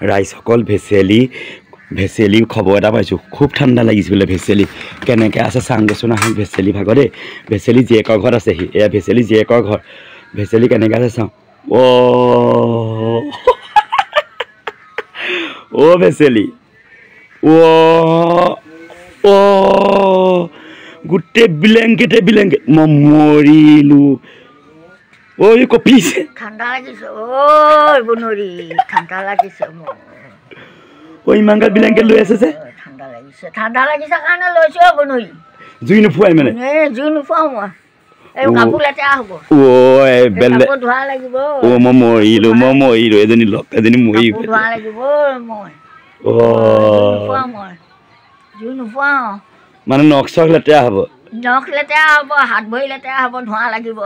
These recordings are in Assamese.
ৰাইজসকল ভেচেলি খবৰ এটা পাইছোঁ খুব ঠাণ্ডা লাগিছে বোলে ভেচেলি কেনেকৈ আছে চাওঁগৈচোন আহক ভেচেলি ভাগৰ দেই ভেচেলি জীয়েকৰ ঘৰত আছেহি এয়া ভেচেলি জীয়েকৰ ঘৰ ভেচেলি কেনেকৈ আছে চাওঁ অ' ভেচেলি গোটেই ব্লেংকেট মই মৰিলোঁ ঐ কঁপিছে ঠাণ্ডা লাগিছে ঐ বনৰী ঠাণ্ডা লাগিছে মোৰ ঐ ইমান গাল ব্লেংকেট লৈ আছে যে ঠাণ্ডা লাগিছে কাৰণে লৈছোঁ বনৰী জুই নোপোৱাই মানে জুই নোপোৱাওঁ মই এই কাপোৰ লেতেৰা হ'ব কাপোৰ ধোৱা লাগিব মই মৰিলোঁ এজনী মৰি ধোৱা লাগিব মই জুই নোপোৱাওঁ মানে নখ চখ লেতেৰা হ'ব হাত ভৰি লেতেৰা হ'ব ধোঁৱা লাগিব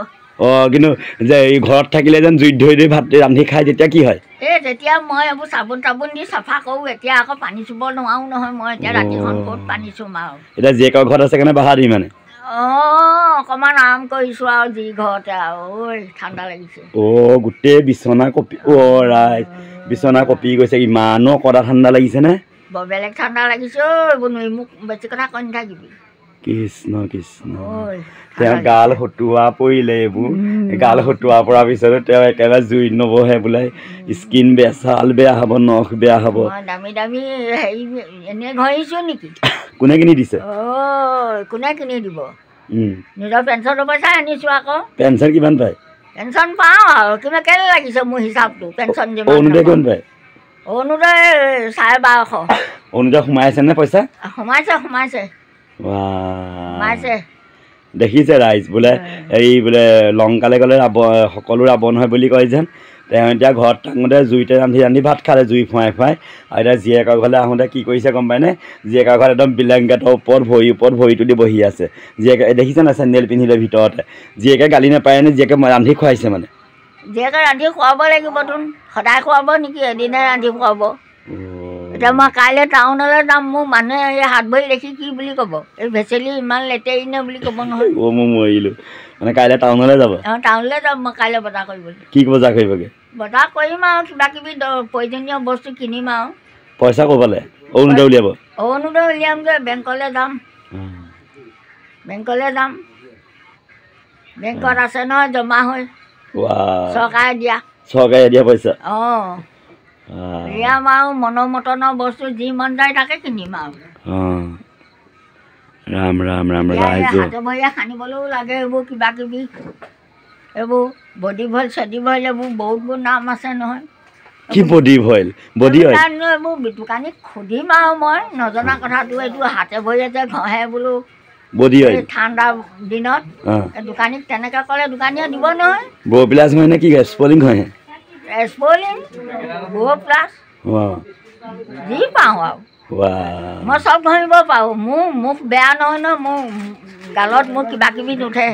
কিন্তু যে এই ঘৰত থাকিলে যেন জুইত ধৰি ভাত ৰান্ধি খাই তেতিয়া কি হয় তেতিয়া মই এইবোৰ চাবোন তাবোন দি চাফা কৰোঁ এতিয়া আকৌ পানী চুব নোৱাৰোঁ নহয় মই এতিয়া ৰাতিখন ক'ত পানী চুম আৰু এতিয়া জীয়েকৰ ঘৰত আছে কাৰণে বাহা দি মানে অকণমান আৰাম কৰিছোঁ আৰু যি ঘৰতে আৰু ঐ ঠাণ্ডা লাগিছে গোটেই বিচনা কপি ৰাইজ বিচনা কপি গৈছে ইমানো কটা ঠাণ্ডা লাগিছে নে বৰ বেলেগ ঠাণ্ডা লাগিছে বনুই মোক বেছি কথা কৈ নাথাকিবি কৃষ্ণ তেওঁ গাল হতুৱা পৰিলে এইবোৰ গাল হতুৱা পৰাৰ পিছতো তেওঁ একেবাৰে জুইত নবহে বোলে স্কিন বেয়া ছাল বেয়া হ'ব নখ বেয়া হ'ব দামী দামী হেৰি এনেই ঘঁহিছোঁ নেকি কোনে কিনি দিছে কোনে কিনি দিব নিজৰ পেঞ্চনৰ পইচা আনিছোঁ আকৌ পেঞ্চন কিমান পায় পেঞ্চন পাওঁ আৰু কিমান কেলৈ লাগিছে মোৰ হিচাপটো পেঞ্চন যিমান অৰুণোদয় কিমান পায় অৰুণোদয় 1250 অৰুণোদয় সোমাইছে নে পইচা সোমাইছে দেখিছে ৰাইজ বোলে এই বোলে লংকালে গ'লে সকলো ৰাৱণ হয় বুলি কয় যেন তেওঁ এতিয়া ঘৰত থাকোঁতে জুইতে ৰান্ধি ভাত খালে জুই ফুৱাই আৰু এতিয়া জীয়েকৰ ঘৰলৈ আহোঁতে কি কৰিছে গম পায়নে জীয়েকৰ ঘৰত একদম ব্লেংকেটৰ ওপৰত ভৰিটো দি বহি আছে জীয়েকে দেখিছে না চেণ্ডেল পিন্ধিলে ভিতৰতে জীয়েকে গালি নাপায়নে জীয়েকে ৰান্ধি খুৱাইছে মানে জীয়েকে ৰান্ধি খুৱাব লাগিবতোন সদায় খুৱাব নেকি এদিনে ৰান্ধি খুৱাব এতিয়া মই কাইলৈ টাউনলৈ যাম মোৰ মানুহে এই হাত ভৰি দেখি কি বুলি ক'ব এই ভেচেলি ইমান লেতেৰি নে বুলি ক'ব নহয় মই মৰিলোঁ মানে কাইলৈ টাউনলৈ যাব টাউনলৈ যাম মই কাইলৈ বজাৰ কৰিবলৈ কি বজাৰ কৰিবগৈ বজাৰ কৰিম আৰু কিবা কিবি প্ৰয়োজনীয় বস্তু কিনিম আৰু পইচা ক'ব লাগে অৰুণোদয় উলিয়ামগৈ বেংকলৈ যাম বেংকত আছে নহয় জমা হৈ চৰকাৰে দিয়া পইচা উলিয়াম আৰু মনৰ মটনৰ বস্তু যি মন যায় তাকে কিনিম আৰু ৰাম হাতে ভৰিয়ে সানিবলৈও লাগে এইবোৰ কিবা কিবি এইবোৰ বডি ভইল এইবোৰ বহুতবোৰ নাম আছে নহয় কি বডি ভইল এইবোৰ দোকানীক সুধিম আৰু মই নজনা কথাটো এইটো হাতে ভৰিয়ে যে ঘঁহে বোলো ঠাণ্ডা দিনত দোকানীক তেনেকৈ ক'লে দোকানীয়ে দিব নহয় ব'প্লাছ হয় নে কি স্পলিং হয় স্পলিং ব'প্লাছ যি পাওঁ আৰু মই চব ঘঁহিব পাৰোঁ মোৰ মুখ বেয়া নহয় ন মোৰ গালত মোৰ কিবা কিবি নুঠে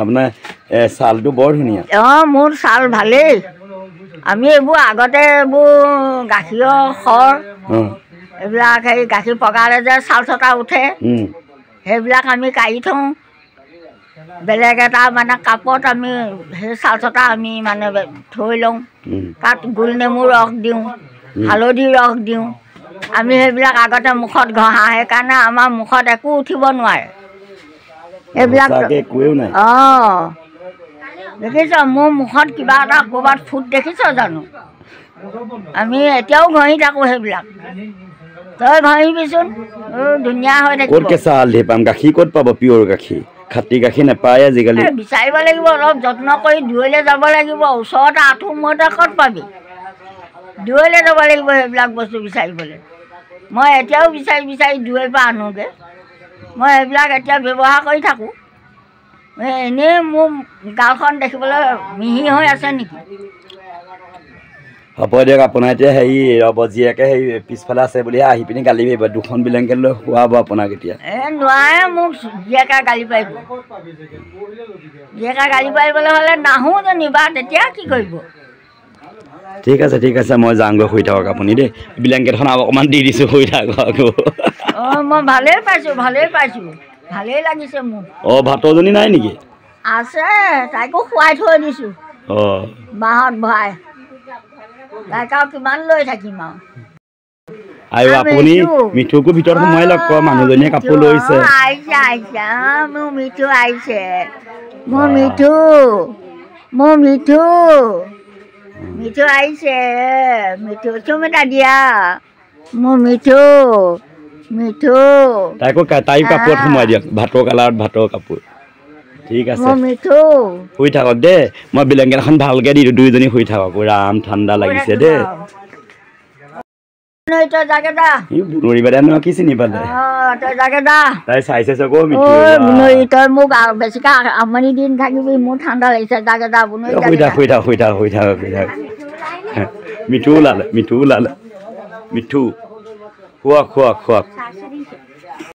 আপোনাৰ ছালটো বৰ ধুনীয়া মোৰ ছাল ভালেই আমি এইবোৰ আগতে এইবোৰ গাখীৰৰ খৰ এইবিলাক হেৰি গাখীৰ পগালে যে ছাল চটা উঠে সেইবিলাক আমি কাঢ়ি থওঁ বেলেগ এটা মানে কাপত আমি সেই ছাল চটা আমি মানে থৈ লওঁ তাত গোল নেমু ৰস দিওঁ হালধি ৰস দিওঁ আমি সেইবিলাক আগতে মুখত ঘঁহা সেইকাৰণে আমাৰ মুখত একো উঠিব নোৱাৰে এইবিলাক দেখিছ মোৰ মুখত কিবা এটা ক'ৰবাত ফুট দেখিছ জানো আমি এতিয়াও ঘঁহি থাকোঁ সেইবিলাক তই ঘঁহিবিচোন ধুনীয়া হৈ থাকিব কেঁচা হালধি পাম গাখীৰ ক'ত পাব পিয়ৰ গাখীৰ খাটি গাখীৰ নাপায় আজিকালি বিচাৰিব লাগিব অলপ যত্ন কৰি দূৰলৈ যাব লাগিব ওচৰতে আঁঠু মূৰতে ক'ত পাবি দূৰলৈ যাব লাগিব সেইবিলাক বস্তু বিচাৰিবলৈ মই এতিয়াও বিচাৰি দূৰৈৰ পৰা আনোগৈ মই এইবিলাক এতিয়া ব্যৱহাৰ কৰি থাকোঁ এনেই মোৰ গালখন দেখিবলৈ মিহি হৈ আছে নেকি হ'ব দিয়ক আপোনাৰ এতিয়া হেৰি ৰ'ব জীয়েকে হেৰি পিছফালে আছে বুলিহে আহি পিনি গালি পাৰিব দুখন ব্লেংকেট লৈ শুৱাব আপোনাক এতিয়া নোৱাৰে মোক জীয়েকে গালি পাৰিবলৈ হ'লে নাহোঁ যেনিবা তেতিয়া কি কৰিব ঠিক আছে মই যাওঁগৈ শুই থাকক আপুনি দেই ব্লেংকেটখন অকণমান দি দিছোঁ শুই থাকক আকৌ মই ভালেই পাইছোঁ ভালেই লাগিছে মোৰ ভাতৰজনী নাই নেকি আছে তাইকো খুৱাই থৈ দিছোঁ বাঁহত ভৰাই তাইক আৰু কিমান লৈ থাকিম আৰু আপুনি মিঠুকো ভিতৰত সোমাই লওক ক মানুহজনীয়ে কাপোৰ লৈছে আহিছে মোৰ মিঠু আহিছে মোৰ মিঠু আহিছে মিঠু চুম এটা দিয়া মোৰ মিঠু তাইও কাপোৰত সোমাই দিয়ক ভাতৰ কালাৰত ভাতৰ কাপোৰ ঠিক আছে মিঠু শুই থাকক দে মই ব্লেংকেট এখন ভালকে দি দিওঁ দুইজনী শুই থাকক ৰাম ঠাণ্ডা লাগিছে দে কি চিনি পালে তাই চাইছে চকৌ তই মোক বেছিকে আমনি দিন থাকিবি মোৰ ঠাণ্ডা লাগিছে জাগে দা শুই থাক মিঠু ওলালে মিঠু শুৱক